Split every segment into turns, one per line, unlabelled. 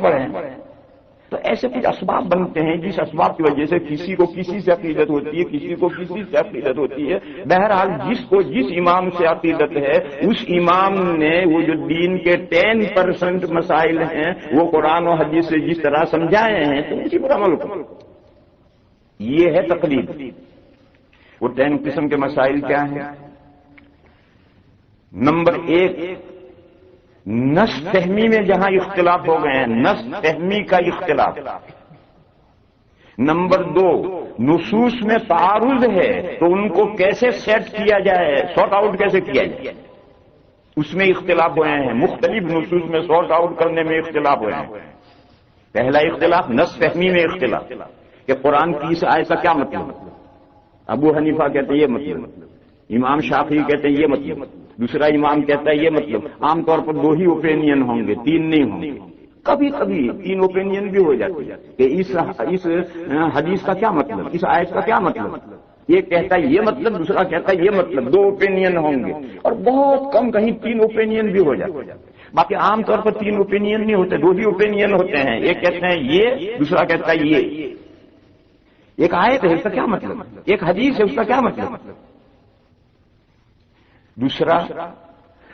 پڑھیں. تو ایسے کچھ اسباب بنتے ہیں جس اسباب کی وجہ سے کسی کو کسی سے عقیدت ہوتی ہے، کسی کو کسی سے عقیدت ہوتی ہے. بہرحال جس کو جس امام سے عقیدت ہے اس امام نے وہ جو دین کے 10% مسائل ہیں وہ قرآن و حدیث سے جس طرح سمجھائے ہیں تو اسی پر عمل کرو. یہ ہے تقلید. وہ 10 قسم کے مسائل کیا ہیں؟ نمبر 1، نص فہمی میں جہاں اختلاف ہو گئے ہیں، نص فہمی کا اختلاف. نمبر 2، نصوص میں تعارض ہے تو ان کو کیسے سیٹ کیا جائے، سارٹ آؤٹ کیسے کیا جائے، اس میں اختلاف ہوئے ہیں. مختلف نصوص میں سارٹ آؤٹ کرنے میں اختلاف ہوئے ہیں. پہلا اختلاف نص فہمی میں اختلاف کہ قرآن کی اس آیت کا کیا مطلب. ابو حنیفہ کہتے ہیں یہ مطلب، امام شافعی کہتے ہیں یہ مطلب، دوسرا امام کہتا ہے یہ مطلب. عام طور پر 2 ہی اوپینین ہوں گے، 3 نہیں ہوں گے. کبھی کبھی 3 اوپینین بھی ہو جاتے ہیں کہ اس حدیث کا کیا مطلب، اس آیت کا کیا مطلب. ایک کہتا ہے یہ مطلب، دوسرا کہتا ہے یہ مطلب. 2 اوپینین ہوں گے اور بہت کم کہیں 3 اوپینین بھی ہو جاتے ہیں. باقی عام طور پر 3 اوپینین نہیں ہوتے، 2 ہی اوپینین ہوتے ہیں. ایک کہتے ہیں یہ، دوسرا کہتا ہے یہ. ایک آیت ہے اس کا کیا مطلب، ایک حدیث ہے اس کا کیا مطلب.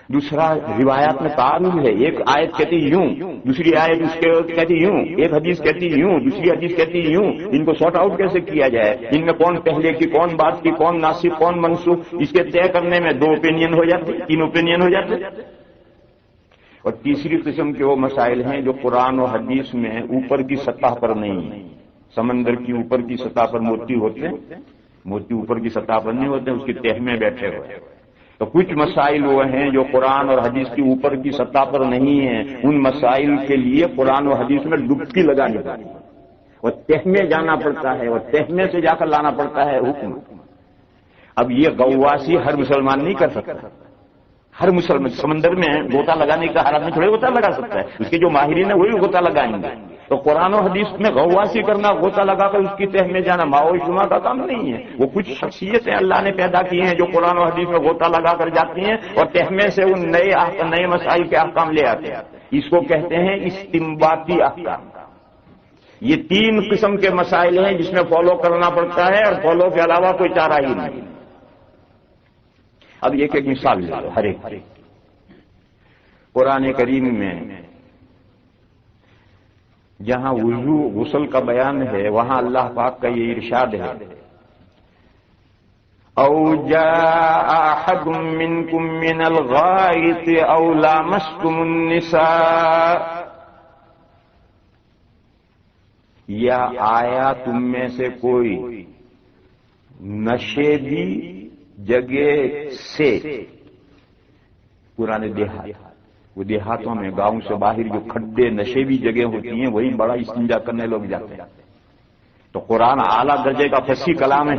دوسرا روایات میں تعارض ہے. ایک آیت کہتی یوں، دوسری آیت اس کے کہتی یوں، ایک حدیث کہتی یوں، دوسری حدیث کہتی یوں. ان کو سارٹ آؤٹ کیسے کیا جائے، ان میں کون پہلے کی، کون بعد کی، کون ناسخ، کون منسوخ، اس کے طے کرنے میں 2 اوپینین ہو جاتے، 3 اوپینین ہو جاتے. اور تیسری قسم کے وہ مسائل ہیں جو قرآن و حدیث میں اوپر کی سطح پر نہیں ہیں. سمندر کی اوپر کی سطح پر موتی ہوتے ہیں، موتی اوپر کی سطح پر نہیں ہوتے، اس کی تہ میں بیٹھے ہوئے. تو کچھ مسائل وہ ہیں جو قرآن اور حدیث کی اوپر کی سطح پر نہیں ہیں. ان مسائل کے لیے قرآن و حدیث میں ڈبکی لگانی پڑتی ہے اور تہ میں جانا پڑتا ہے اور تہ میں سے جا کر لانا پڑتا ہے حکم. اب یہ غواصی ہر مسلمان نہیں کر سکتا. ہر مسلمان سمندر میں غوطہ لگانے کا ہر آدمی تھوڑے غوطہ لگا سکتا ہے. اس کے جو ماہرین ہیں وہی غوطہ لگائیں گے. تو قرآن و حدیث میں غواصی کرنا، غوطہ لگا کر اس کی تہ میں جانا ماؤ شما کا کام نہیں ہے. وہ کچھ شخصیتیں اللہ نے پیدا کی ہیں جو قرآن و حدیث میں غوطہ لگا کر جاتی ہیں اور تہ میں سے ان نئے مسائل کے احکام لے آتے ہیں. اس کو کہتے ہیں استنباطی احکام. یہ 3 قسم کے مسائل ہیں جس میں فالو کرنا پڑتا ہے اور فالو کے علاوہ کوئی چارہ ہی نہیں. اب ایک مثال لے لو. ہر ایک قرآن کریم میں جہاں وضو غسل کا بیان ہے وہاں اللہ پاک کا یہ ارشاد ہے، او جاء احد منکم من الغائط او لامستم النساء، یا آیا تم میں سے کوئی نشیبی جگہ سے. پرانے دیہات، وہ دیہاتوں میں گاؤں سے باہر جو کھڈے نشیبی جگہ ہوتی ہیں وہی بڑا استنجا کرنے لوگ جاتے ہیں. تو قرآن اعلیٰ درجے کا فصیح کلام ہے.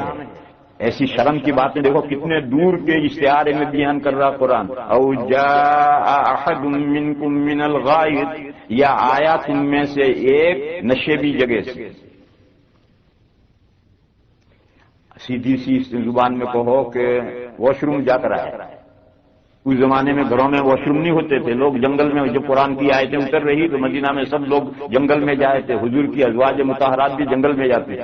ایسی شرم کی باتیں دیکھو کتنے دور کے اشتہارے میں بیان کر رہا قرآن. او جاء احد منکم من الغائط، یا آیا تم میں سے ایک نشیبی جگہ سے. سیدھی سی زبان میں کہو کہ واش روم جا کر آئے. اس زمانے میں گھروں میں واش روم نہیں ہوتے تھے. لوگ جنگل میں، جب قرآن کی آیتیں اتر رہی تو مدینہ میں سب لوگ جنگل میں جائے تھے. حضور کی ازواج مطہرات بھی جنگل میں جاتے.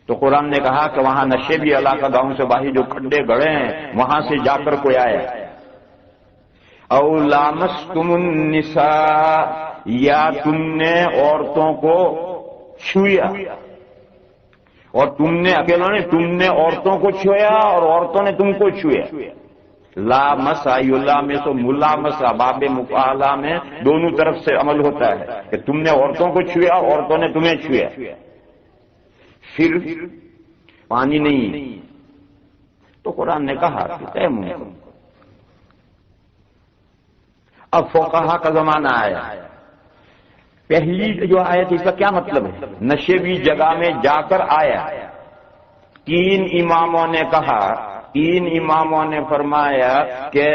تو قرآن نے کہا کہ وہاں نشیبی علاقہ گاؤں سے باہر جو کھڈے گڑے ہیں وہاں سے جا کر کوئی آیا. او لامستم النساء، یا تم نے عورتوں کو چھویا. اور تم نے اکیلا نہیں، تم نے عورتوں کو چھویا اور عورتوں نے تم کو چھویا. لامسا، یلا میں تو ملامسا، باب مفعلہ میں دونوں طرف سے عمل ہوتا ہے کہ تم نے عورتوں کو چھویا، عورتوں نے تمہیں چھویا. پھر پانی نہیں تو قرآن نے کہا کہ تیمم کرو. اب فقہا کا زمانہ آیا. پہلی جو آیت اس کا کیا مطلب ہے؟ نشیبی جگہ میں جا کر آیا. 3 اماموں نے کہا، 3 اماموں نے فرمایا کہ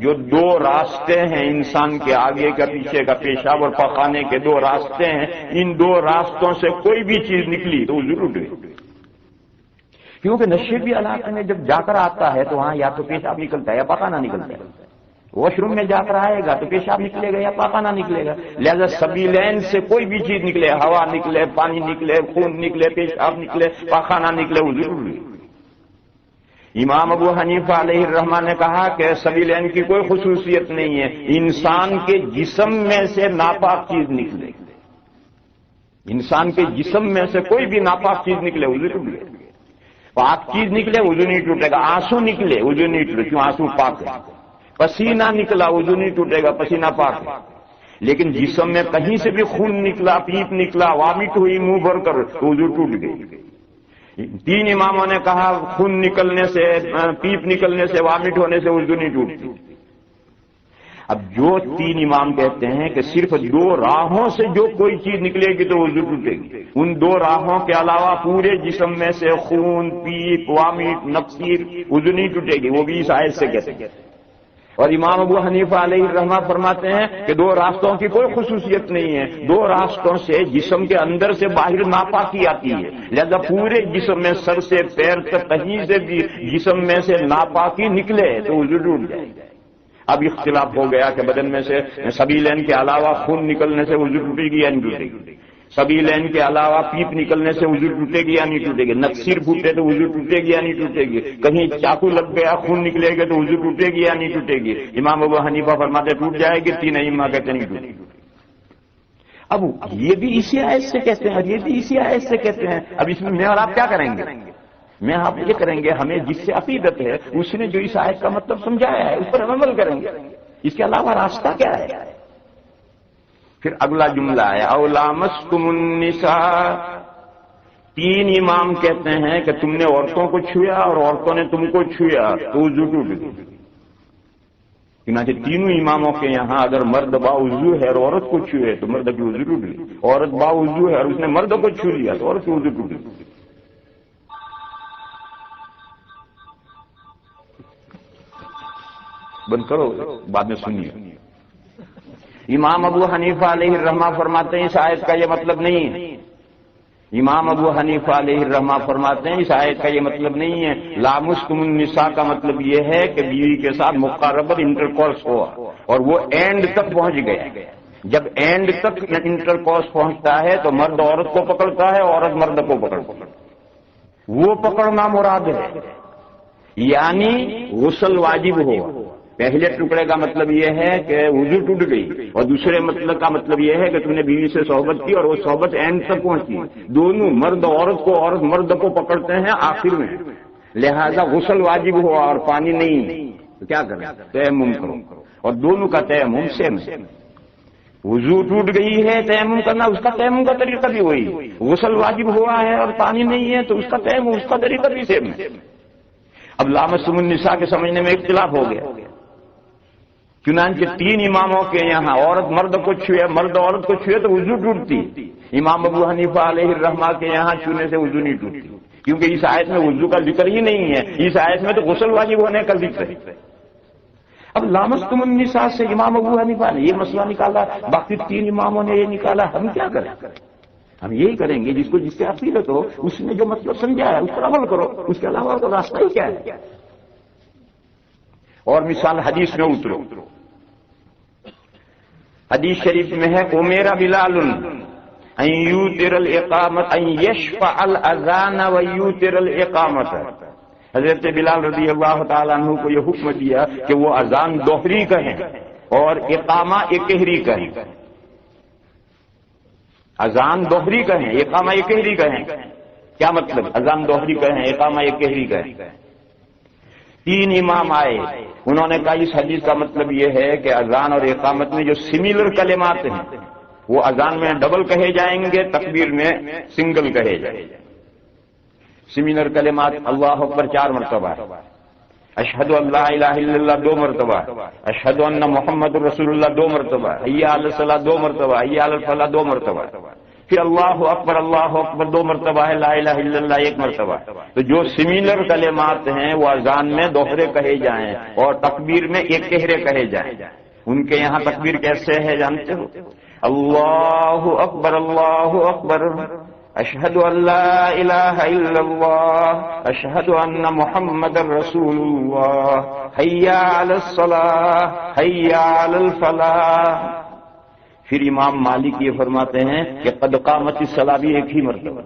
جو 2 راستے ہیں انسان کے آگے کا پیچھے کا، پیشاب اور پخانے کے 2 راستے ہیں، ان 2 راستوں سے کوئی بھی چیز نکلی تو وہ ضرور ڈوبے. کیونکہ نشیبی علاقے میں جب جا کر آتا ہے تو وہاں یا تو پیشاب نکلتا ہے یا پخانہ نکلتا ہے. واش روم میں جا کر آئے گا تو پیشاب نکلے گا یا پاخانہ نکلے گا. لہذا سبیلین سے کوئی بھی چیز نکلے، ہوا نکلے، پانی نکلے، خون نکلے، پیشاب نکلے، پاخانہ نکلے، وہ ضروری. امام ابو حنیفہ علیہ الرحمہ نے کہا کہ سبیلین کی کوئی خصوصیت نہیں ہے، انسان کے جسم میں سے ناپاک چیز نکلے، انسان کے جسم میں سے کوئی بھی ناپاک چیز نکلے وضو ٹوٹ گئے. پاک چیز نکلے وضو نہیں ٹوٹے گا. آنسو نکلے وضو نہیں ٹوٹے، کیوں؟ آنسو پاک ہے. پسینہ نکلا وضو نہیں ٹوٹے گا، پسینہ پاک ہے. لیکن جسم میں کہیں سے بھی خون نکلا، پیپ نکلا، وامٹ ہوئی منہ بھر کر، وضو ٹوٹ گئی. 3 اماموں نے کہا خون نکلنے سے، پیپ نکلنے سے، وامٹ ہونے سے وضو نہیں ٹوٹتی. اب جو 3 امام کہتے ہیں کہ صرف 2 راہوں سے جو کوئی چیز نکلے گی تو وضو ٹوٹے گی، ان 2 راہوں کے علاوہ پورے جسم میں سے خون، پیپ، وامٹ، نقصیر، وضو نہیں ٹوٹے گی. وہ بھی اس آیت سے کہتے ہیں. اور امام ابو حنیفہ علیہ الرحمہ فرماتے ہیں کہ 2 راستوں کی کوئی خصوصیت نہیں ہے، 2 راستوں سے جسم کے اندر سے باہر ناپاکی آتی ہے. لہذا پورے جسم میں سر سے پیر تک کہیں سے بھی جسم میں سے ناپاکی نکلے تو وضو ٹوٹ جائے. اب اختلاف ہو گیا کہ بدن میں سے سبیلین کے علاوہ خون نکلنے سے وضو ٹوٹے گی یا نہیں ٹوٹے گی، سبیلین کے علاوہ پیپ نکلنے سے وضو ٹوٹے گی یا نہیں ٹوٹے گی، نقصیر پھوٹے تو وضو ٹوٹے گی یا نہیں ٹوٹے گی، کہیں چاقو لگ گیا خون نکلے گا تو وضو ٹوٹے گی یا نہیں ٹوٹے گی. امام ابو حنیفہ فرماتے ٹوٹ جائے گی، 3 ائمہ کہتے نہیں ٹوٹے گی. اب یہ بھی اسی آیت سے کہتے ہیں اور یہ بھی اسی آیت سے کہتے ہیں. اب اس میں اور آپ کیا کریں گے؟ میں آپ یہ کریں گے، ہمیں جس سے عقیدت ہے اس نے جو اس آیت کا مطلب سمجھایا ہے اس پر ہم عمل کریں گے. اس کے علاوہ راستہ کیا ہے؟ پھر اگلا جملہ ہے او لامستم النساء. 3 امام کہتے ہیں کہ تم نے عورتوں کو چھویا اور عورتوں نے تم کو چھویا تو وضو ٹوٹ گئی. چنانچہ 3 اماموں کے یہاں اگر مرد باوضو ہے اور عورت کو چھوئے تو مرد کی وضو ٹوٹ گئی، عورت باوضو ہے اور اس نے مرد کو چھو لیا تو عورت کی وضو ٹوٹ گئی. بند کرو، بعد میں سنیے. امام ابو حنیفہ علیہ الرحمہ فرماتے ہیں اس آیت کا یہ مطلب نہیں ہے. امام ابو حنیفہ علیہ الرحمہ فرماتے ہیں اس آیت کا یہ مطلب نہیں ہے. لامستم النساء کا مطلب یہ ہے کہ بیوی کے ساتھ مقاربت انٹرکورس ہوا اور وہ اینڈ تک پہنچ گیا. جب اینڈ تک انٹرکورس پہنچتا ہے تو مرد عورت کو پکڑتا ہے، عورت مرد کو پکڑتا ہے. وہ پکڑنا مراد ہے، یعنی غسل واجب ہوا. پہلے ٹکڑے کا مطلب یہ ہے کہ وضو ٹوٹ گئی، اور دوسرے مطلب کا مطلب یہ ہے کہ تم نے بیوی سے صحبت کی اور وہ صحبت اینڈ تک پہنچی. دونوں مرد عورت کو، عورت مرد کو پکڑتے ہیں آخر میں. لہذا غسل واجب ہوا اور پانی نہیں تو کیا کریں؟ تیمم کرو. اور دونوں کا تیمم سیم ہے. وضو ٹوٹ گئی ہے، تیمم کرنا اس کا تیمم کا طریقہ بھی وہی. غسل واجب ہوا ہے اور پانی نہیں ہے تو اس کا تیمم، اس کا طریقہ بھی سیم ہے. اب لامستم النساء کے سمجھنے میں اختلاف ہو گیا. چنانچہ 3 اماموں کے یہاں عورت مرد کو چھوئے، مرد عورت کو چھوئے تو وضو ٹوٹتی. امام ابو حنیفہ علیہ الرحمہ کے یہاں چھونے سے وضو نہیں ٹوٹتی، کیونکہ اس آیت میں وضو کا ذکر ہی نہیں ہے. اس آیت میں تو غسل واجب ہونے کا ذکر ہے. اب لامستم النساء سے امام ابو حنیفہ نے یہ مسئلہ نکالا، باقی 3 اماموں نے یہ نکالا. ہم کیا کریں؟ ہم یہی کریں گے جس کو جس سے عقیدت ہو، اس نے جو مطلب سمجھا ہے اس پر عمل کرو. اس کے علاوہ تو راستہ ہی کیا ہے؟ اور مثال حدیث میں اترو. حدیث شریف میں ہے امیر بلال ان یوتر الاقامت ان یشفع الاذان و یوتر الاقامت. حضرت بلال رضی اللہ تعالیٰ عنہ کو یہ حکم دیا کہ وہ اذان دوہری کہیں اور اقامہ اکہری کہیں. اذان دوہری کہیں، اقامہ اکہری کہیں. کیا مطلب؟ اذان دوہری کہیں، اقامہ اکہری کہیں. 3 امام آئے، انہوں نے کہا اس حدیث کا مطلب یہ ہے کہ اذان اور اقامت میں جو سملر کلمات ہیں وہ اذان میں ڈبل کہے جائیں گے، تکبیر میں سنگل کہے جائیں گے. سملر کلمات اللہ اکبر 4 مرتبہ ہے، اشہد ان لا الہ الا اللہ 2 مرتبہ، اشہد ان محمد رسول اللہ 2 مرتبہ، حی علی الصلاۃ 2 مرتبہ، حی علی الفلاح 2 مرتبہ. پھر اللہ اکبر 2 مرتبہ ہے، لا الہ الا اللہ 1 مرتبہ. تو جو سملر کلمات ہیں وہ اذان میں دوہرے کہے جائیں اور تکبیر میں ایک کہرے کہے جائیں. ان کے یہاں تکبیر کیسے ہے جانتے ہو؟ اللہ اکبر اشہد ان لا الہ الا اللہ اشہد ان محمد رسول اللہ حی علی الصلاۃ حی علی الفلاح۔ پھر امام مالک یہ فرماتے ہیں کہ قد قامت الصلاۃ بھی ایک ہی مرتبہ،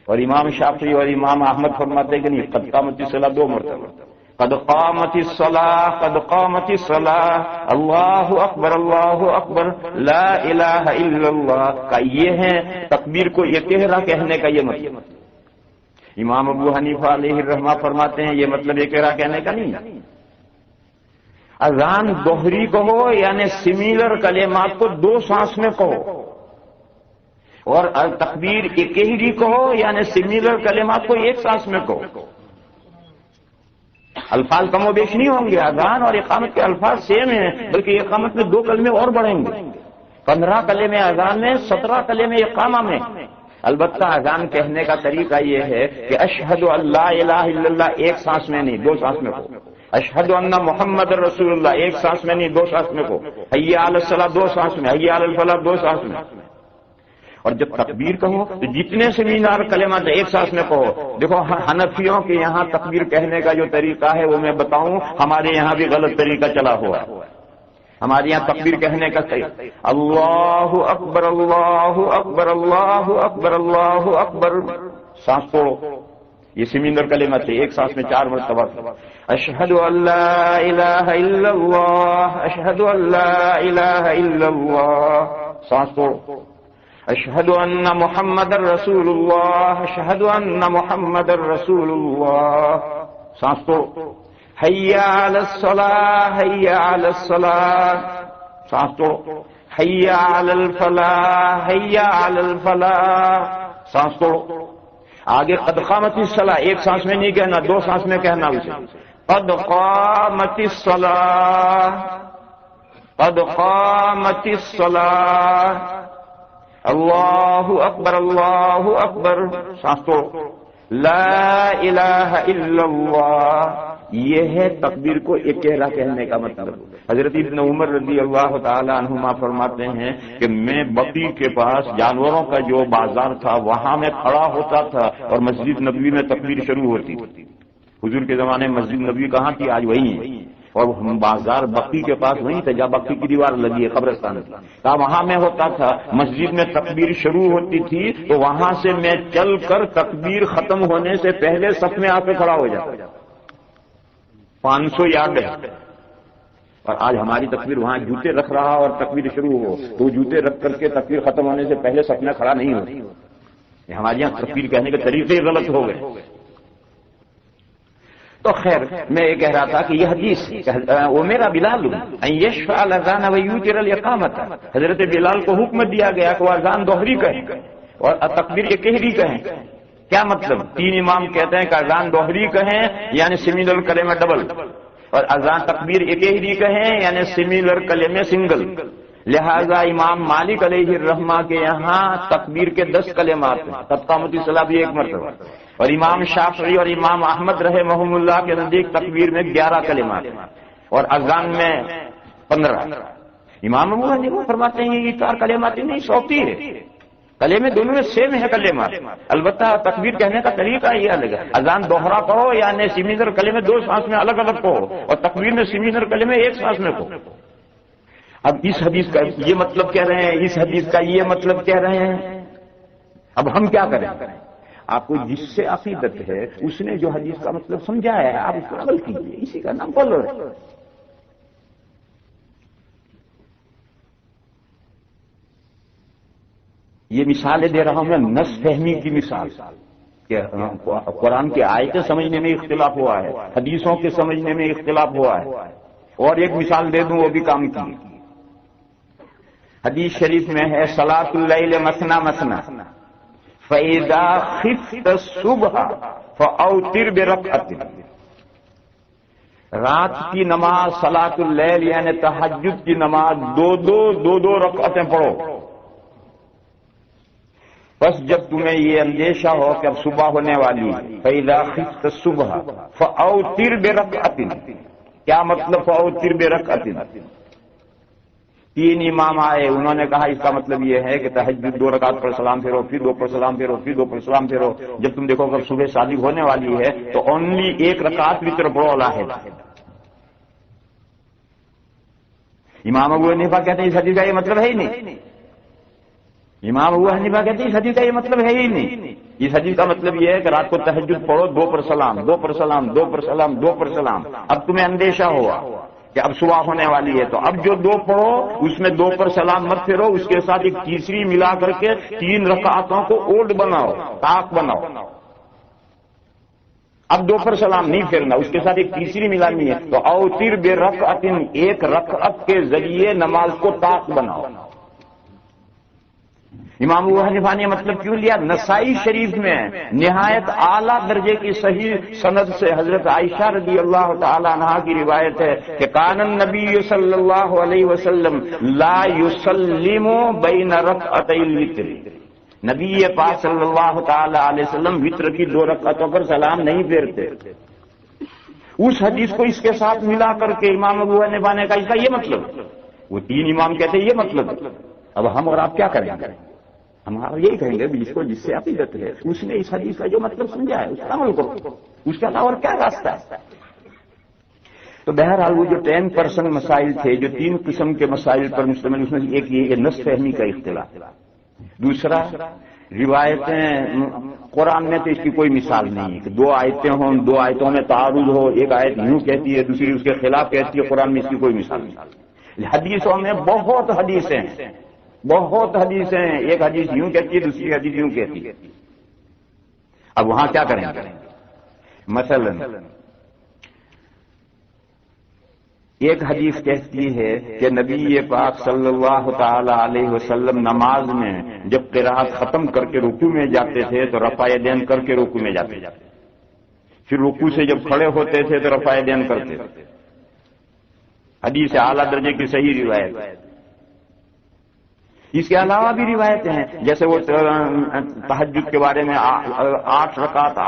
اور امام شافعی اور امام احمد فرماتے ہیں کہ نہیں، قد قامت الصلاۃ دو مرتبہ، قد قامت الصلاۃ قد قامت الصلاۃ اللہ اکبر لا الہ الا اللہ کا یہ ہے تکبیر کو اکہرا کہنے کا یہ مطلب۔ امام ابو حنیفہ علیہ الرحمہ فرماتے ہیں یہ مطلب اکہرا کہنے کا نہیں، اذان دوہری کہو یعنی سمیلر کلمات کو دو سانس میں کہو، اور تکبیر اکہری کہو یعنی سمیلر کلمات کو ایک سانس میں کہو۔ الفاظ کم و بیش نہیں ہوں گے، اذان اور اقامت کے الفاظ سیم ہیں، بلکہ اقامت میں 2 کلمے اور بڑھیں گے، 15 کلمے اذان میں، 17 کلمے اقامہ میں۔ البتہ اذان کہنے کا طریقہ یہ ہے کہ اشہد ان لا الہ الا اللہ ایک سانس میں نہیں 2 سانس میں کہو، اشہد ان محمد رسول اللہ ایک سانس میں نہیں 2 سانس میں کہو، حی علی الصلاۃ 2 سانس میں، حی علی الفلاح 2 سانس میں۔ اور جب تکبیر کہو تو جتنے سے مینار کلمات ایک سانس میں کہو۔ دیکھو حنفیوں کے یہاں تکبیر کہنے کا جو طریقہ ہے وہ میں بتاؤں، ہمارے یہاں بھی غلط طریقہ چلا ہوا ہے۔ ہمارے یہاں تکبیر کہنے کا طریقہ اللہ اکبر اللہ اکبر اللہ اکبر اللہ اکبر، سانس توڑو، یہ سمندر کلمات ایک سانس میں 4 مرتبہ۔ اشہد ان لا الہ الا اللہ اشہد ان لا الہ الا اللہ، سانس توڑو۔ اشہد ان محمد رسول اللہ اشہد ان محمد رسول اللہ، سانس توڑو۔ حی علی الصلاۃ حی علی الصلاۃ، سانس توڑو۔ حی علی الفلاح حی علی الفلاح، سانس توڑو۔ آگے قد قامت الصلاۃ ایک سانس میں نہیں کہنا، 2 سانس میں کہنا اسے، قد قامت الصلاۃ قد قامت الصلاۃ اللہ اکبر، سانس توڑو۔ لا الہ الا اللہ، یہ ہے تکبیر کو اکہرا کہنے کا مطلب۔ حضرت ابن عمر رضی اللہ تعالی عنہما فرماتے ہیں کہ میں بقیع کے پاس جانوروں کا جو بازار تھا وہاں میں کھڑا ہوتا تھا اور مسجد نبوی میں تکبیر شروع ہوتی تھی۔ حضور کے زمانے میں مسجد نبوی کہاں تھی؟ آج وہی ہے، اور بازار بقیع کے پاس وہیں تھا جہاں بقیع کی دیوار لگی ہے، قبرستان کی، وہاں میں ہوتا تھا۔ مسجد میں تکبیر شروع ہوتی تھی تو وہاں سے میں چل کر تکبیر ختم ہونے سے پہلے صف میں آ کے کھڑا ہو جاتا، 500 یارڈ ہے۔ اور آج ہماری تکبیر وہاں جوتے رکھ رہا اور تکبیر شروع ہو تو جوتے رکھ کر کے تکبیر ختم ہونے سے پہلے صف میں کھڑا نہیں ہو۔ ہمارے یہاں تکبیر کہنے کے طریقے غلط ہو گئے۔ تو خیر میں یہ کہہ رہا تھا کہ یہ حدیث وہ میرا بلال ان یشفع الاذان ویوتر الاقامۃ، حضرت بلال کو حکم دیا گیا کہ وہ اذان دوہری کہیں اور تکبیر اکہری کہیں۔ کیا مطلب؟ 3 امام کہتے ہیں کہ اذان دوہری کہیں یعنی سمیلر کلمہ ڈبل، اور اذان تکبیر اکہری کہیں یعنی سمیلر کلمہ سنگل۔ لہذا امام مالک علیہ الرحمہ کے یہاں تکبیر کے 10 کلمات ہیں، قد قامت الصلاۃ بھی 1 مرتبہ، اور امام شافعی اور امام احمد رحمہم اللہ کے نزدیک تکبیر میں 11 کلمات ہیں اور اذان میں 15۔ امام ابو حنیفہ فرماتے ہیں یہ 4 کلمات نہیں 100 ہے، کلمے دونوں میں سیم ہے کلمات، البتہ تکبیر کہنے کا طریقہ یہ الگ ہے۔ اذان دوہرا کہو یعنی سمیلر کلمے 2 سانس میں الگ الگ کہو، اور تکبیر میں سمیلر کلمے 1 سانس میں کہو۔ اب اس حدیث کا یہ مطلب کہہ رہے ہیں، اس حدیث کا یہ مطلب کہہ رہے ہیں، اب ہم کیا کریں؟ آپ کو جس سے عقیدت ہے اس نے جو حدیث کا مطلب سمجھا ہے آپ اس کو عمل کیجیے، اسی کا نام فالو ہے۔ یہ مثالیں دے رہا ہوں میں نص فہمی کی مثال، کہ قرآن کی آیتیں سمجھنے میں اختلاف ہوا ہے، حدیثوں کے سمجھنے میں اختلاف ہوا ہے۔ اور ایک مثال دے دوں وہ بھی کام کی۔ حدیث شریف میں ہے صلاۃ اللیل مثنی مثنی فَإِذَا خِفْتَ الصُّبْحَ فَأَوْتِرْ بِرَكْعَةٍ، رات کی نماز صلاۃ اللیل یعنی تہجد کی نماز دو رکعتیں پڑھو۔ بس جب تمہیں یہ اندیشہ ہو کہ اب صبح ہونے والی، فَإِذَا خِفْتَ الصُّبْحَ فَأَوْتِرْ بِرَكْعَةٍ، کیا مطلب فَأَوْتِرْ بِرَكْعَةٍ؟ 3 امام آئے، انہوں نے کہا اس کا مطلب یہ ہے کہ تہجد 2 رکعت پر سلام پھیرو، پھر 2 پر سلام پھیرو، پھر 2 پر سلام پھیرو۔ جب تم دیکھو کہ صبح شادی ہونے والی ہے تو اونلی 1 رکعت وتر پڑھو لاحد۔ امام ابو حنیفہ کہتے ہیں اس حدیث کا یہ مطلب ہے ہی نہیں۔ امام ابو حنیفہ کہتے ہیں اس حدیث کا یہ مطلب ہے ہی نہیں۔ اس حدیث کا مطلب یہ ہے کہ رات کو تہجد پڑھو 2 پر سلام، 2 پر سلام، 2 پر سلام، 2 پر سلام۔ اب تمہیں اندیشہ ہوا کہ اب صبح ہونے والی ہے تو اب جو 2 پڑھو اس میں 2 پر سلام مت پھیرو، اس کے ساتھ ایک تیسری ملا کر کے 3 رکعتوں کو اوڈ بناؤ، طاق بناؤ۔ اب 2 پر سلام نہیں پھیرنا، اس کے ساتھ ایک تیسری ملانی ہے تو اوتر برکعت، 1 رکعت کے ذریعے نماز کو طاق بناؤ۔ امام ابو حنیفہ نے مطلب کیوں لیا؟ نسائی شریف میں نہایت اعلیٰ درجے کی صحیح سند سے حضرت عائشہ رضی اللہ تعالی عنہا کی روایت ہے کہ کان النبی صلی اللہ علیہ وسلم لا یسلم بین رکعتی الوتر، نبی پاک صلی اللہ تعالی علیہ وسلم وتر کی 2 رکعتوں پر سلام نہیں پھیرتے۔ اس حدیث کو اس کے ساتھ ملا کر کے امام ابو حنیفہ نے کہا اس کا یہ مطلب، وہ 3 امام کہتے ہیں یہ مطلب۔ اب ہم اور آپ کیا کریں گے؟ ہم یہی کہیں گے جس سے عقیدت ہے اس نے اس حدیث کا جو مطلب سمجھا ہے اس کا عمل کرو، اس کے علاوہ اور کیا راستہ ہے؟ تو بہرحال وہ جو 10% مسائل تھے جو 3 قسم کے مسائل پر مشتمل، اس میں ایک یہ نص فہمی کا اختلاف، دوسرا روایتیں، قرآن میں تو اس کی کوئی مثال نہیں ہے کہ 2 آیتیں ہوں، 2 آیتوں میں تعارض ہو، ایک آیت یوں کہتی ہے دوسری اس کے خلاف کہتی ہے، قرآن میں اس کی کوئی مثال نہیں۔ حدیثوں میں بہت حدیثیں ہیں، بہت حدیثیں ہیں، ایک حدیث یوں کہتی ہے دوسری حدیث یوں کہتی ہے۔ اب وہاں کیا کریں گے؟ مثلا ایک حدیث کہتی ہے کہ نبی پاک صلی اللہ تعالی علیہ وسلم نماز میں جب قرات ختم کر کے رکوع میں جاتے تھے تو رفع یدین کر کے رکوع میں جاتے، پھر رکوع سے جب کھڑے ہوتے تھے تو رفع یدین کرتے۔ حدیث اعلیٰ درجے کی صحیح روایت۔ اس کے علاوہ بھی روایتیں ہیں، جیسے وہ تہجد کے بارے میں 8 رکعت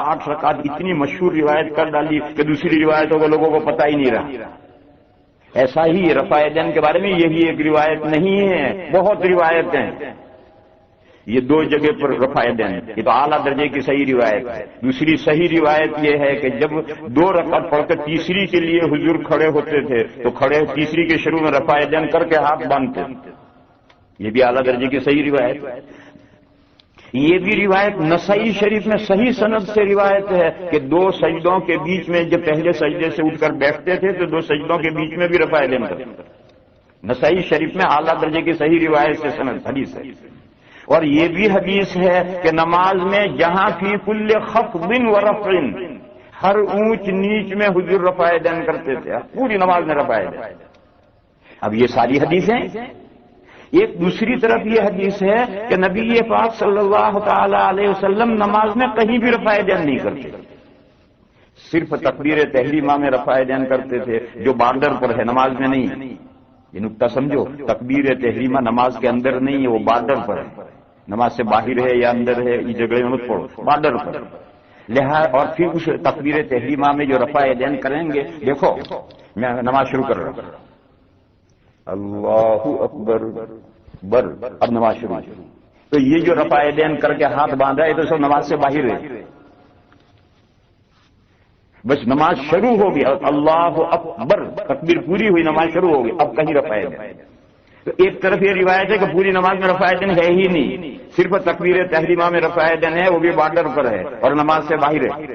اتنی مشہور روایت کر ڈالی کہ دوسری روایتوں کو لوگوں کو پتہ ہی نہیں رہا۔ ایسا ہی رفع یدین کے بارے میں یہی ایک روایت نہیں ہے، بہت روایتیں۔ یہ 2 جگہ پر رفع یدین، یہ تو اعلیٰ درجے کی صحیح روایت ہے۔ دوسری صحیح روایت یہ ہے کہ جب 2 رکعت پڑھ کر تیسری کے لیے حضور کھڑے ہوتے تھے تو کھڑے تیسری کے شروع میں رفع یدین کر کے ہاتھ باندھتے، یہ بھی اعلیٰ درجے کی صحیح روایت۔ یہ بھی روایت نسائی شریف میں صحیح سند سے روایت ہے کہ 2 سجدوں کے بیچ میں جب پہلے سجدے سے اٹھ کر بیٹھتے تھے تو 2 سجدوں کے بیچ میں بھی رفع یدین کرتے۔ نسائی شریف میں اعلیٰ درجے کی صحیح روایت سے سند حدیث ہے۔ اور یہ بھی حدیث ہے کہ نماز میں جہاں فی کل خفض و رفع، ہر اونچ نیچ میں حضور رفع یدین کرتے تھے، پوری نماز میں رفع یدین۔ اب یہ ساری حدیثیں، ایک دوسری طرف یہ حدیث ہے کہ نبی پاک صلی اللہ تعالی علیہ وسلم نماز میں کہیں بھی رفع یدین نہیں کرتے، صرف تکبیر تحریمہ میں رفع یدین کرتے تھے جو بارڈر پر ہے، نماز میں نہیں۔ یہ نقطہ سمجھو، تکبیر تحریمہ نماز کے اندر نہیں ہے، وہ بارڈر پر ہے، نماز سے باہر ہے یا اندر ہے یہ جگہ مت پڑھو، بارڈر پر۔ لہٰذا اور پھر اس تکبیر تحریمہ میں جو رفع یدین کریں گے، دیکھو میں نماز شروع کر رہا ہوں، اللہ اکبر بر، اب نماز شروع، تو یہ جو رفع یدین کر کے ہاتھ باندھا ہے تو سب نماز سے باہر ہے، بس نماز شروع ہوگی، اللہ اکبر تکبیر پوری ہوئی، نماز شروع ہوگی، اب کہیں رفع یدین۔ تو ایک طرف یہ روایت ہے کہ پوری نماز میں رفع یدین ہے ہی نہیں، صرف تکبیر تحریمہ میں رفع یدین ہے، وہ بھی بارڈر پر ہے اور نماز سے باہر ہے۔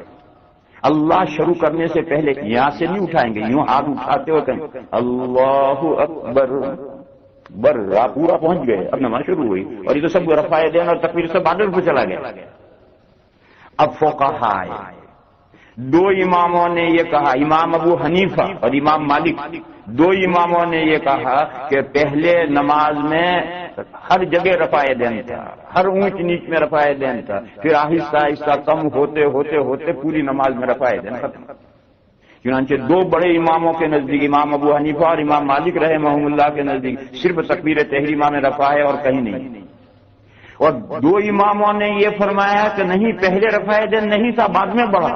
اللہ شروع کرنے سے پہلے یہاں سے نہیں اٹھائیں گے، یوں ہاتھ اٹھاتے ہوئے کہیں اللہ اکبر بر، آپ پورا پہنچ گئے، اب نماز شروع ہوئی، اور یہ تو سب رفع یدین اور تکبیر سے بارڈر پہ چلا گیا۔ اب فقہا آئے، 2 اماموں نے یہ کہا، امام ابو حنیفہ اور امام مالک، 2 اماموں نے یہ کہا کہ پہلے نماز میں ہر جگہ رفع یدین تھا، ہر اونچ نیچ میں رفع یدین تھا، پھر آہستہ آہستہ کم ہوتے ہوتے ہوتے پوری نماز میں رفع یدین ختم۔ چنانچہ 2 بڑے اماموں کے نزدیک، امام ابو حنیفہ اور امام مالک رحمہم اللہ کے نزدیک صرف تکبیر تحریمہ میں رفع ہے اور کہیں نہیں۔ اور 2 اماموں نے یہ فرمایا کہ نہیں، پہلے رفع یدین نہیں تھا، بعد میں بڑھا۔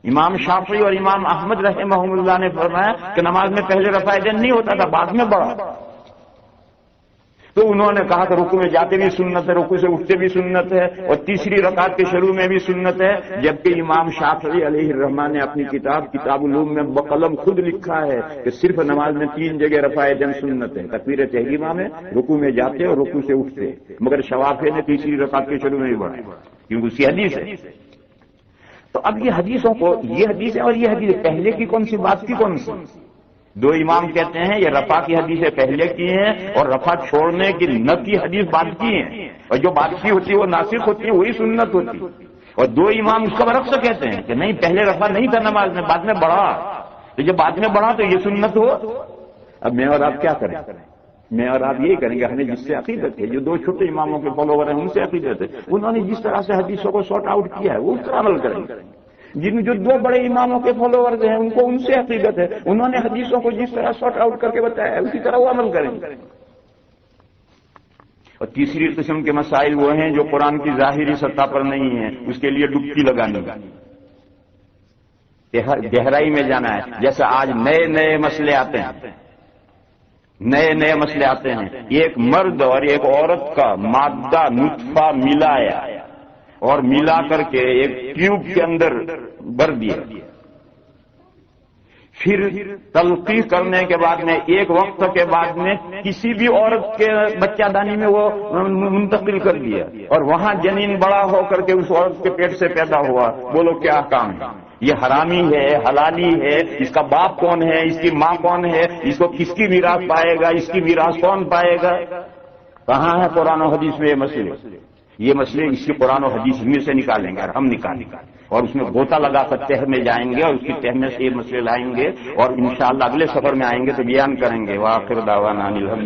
امام شافعی اور امام احمد رحمہم اللہ نے فرمایا کہ نماز میں پہلے رفع یدین نہیں ہوتا تھا، بعد میں بڑھا۔ تو انہوں نے کہا کہ رکوع میں جاتے بھی سنت ہے، رکوع سے اٹھتے بھی سنت ہے، اور تیسری رکعت کے شروع میں بھی سنت ہے، جبکہ امام شافعی علیہ الرحمہ نے اپنی کتاب العلوم میں بقلم خود لکھا ہے کہ صرف نماز میں 3 جگہ رفع یدین سنت ہے، تکبیر تحریمہ میں، رکوع میں جاتے اور رکوع سے اٹھتے، مگر شوافی نے تیسری رکعت کے شروع میں بھی بڑھایا کیونکہ اس کی حدیث ہے۔ تو اب یہ حدیثوں کو، یہ حدیث ہے اور یہ حدیث پہلے کی کون سی بات کی کون سی؟ دو امام کہتے ہیں یہ رفع کی حدیثیں پہلے کی ہیں اور رفع چھوڑنے کی نہ کی حدیث بعد کی ہیں، اور جو بعد کی ہوتی ہے وہ ناسخ ہوتی ہے، وہی سنت ہوتی ہے۔ اور دو امام اس کا برعکس کہتے ہیں کہ نہیں، پہلے رفع نہیں تھا نماز میں، بعد میں بڑھا، تو جب بعد میں بڑھا تو یہ سنت ہو۔ اب میں اور آپ کیا کریں؟ میں اور آپ یہی کریں گے، ہمیں جس سے عقیدت ہے، جو دو چھوٹے اماموں کے فالوور ہیں ان سے عقیدت ہے، انہوں نے جس طرح سے حدیثوں کو سارٹ آؤٹ کیا ہے وہ اس طرح عمل کریں گے۔ جن جو دو بڑے اماموں کے فالوورز ہیں ان کو ان سے عقیدت ہے، انہوں نے حدیثوں کو جس طرح سارٹ آؤٹ کر کے بتایا ہے اسی طرح وہ عمل کریں گے۔ اور تیسری قسم کے مسائل وہ ہیں جو قرآن کی ظاہری سطح پر نہیں ہیں، اس کے لیے ڈبکی لگانی، گہرائی میں جانا ہے۔ جیسے آج نئے مسئلے آتے ہیں، نئے مسئلے آتے ہیں، ایک مرد اور ایک عورت کا مادہ نطفہ ملایا اور ملا کر کے ایک ٹیوب کے اندر بھر دیا، پھر تلقیح کرنے کے بعد میں ایک وقت کے بعد میں کسی بھی عورت کے بچہ دانی میں وہ منتقل کر دیا، اور وہاں جنین بڑا ہو کر کے اس عورت کے پیٹ سے پیدا ہوا، بولو کیا کام ہے؟ یہ حرامی ہے، حلالی ہے؟ اس کا باپ کون ہے؟ اس کی ماں کون ہے؟ اس کو کس کی میراث پائے گا؟ اس کی میراث کون پائے گا؟ کہاں ہے قرآن و حدیث میں یہ مسئلے؟ یہ مسئلے اس کی قرآن و حدیث میں سے نکالیں گے اور ہم نکالیں گے، اور اس میں غوطہ لگا کر تہ میں جائیں گے اور اس کی تہ میں سے یہ مسئلے لائیں گے، اور انشاءاللہ اگلے سفر میں آئیں گے تو بیان کریں گے۔ وآخر دعوانا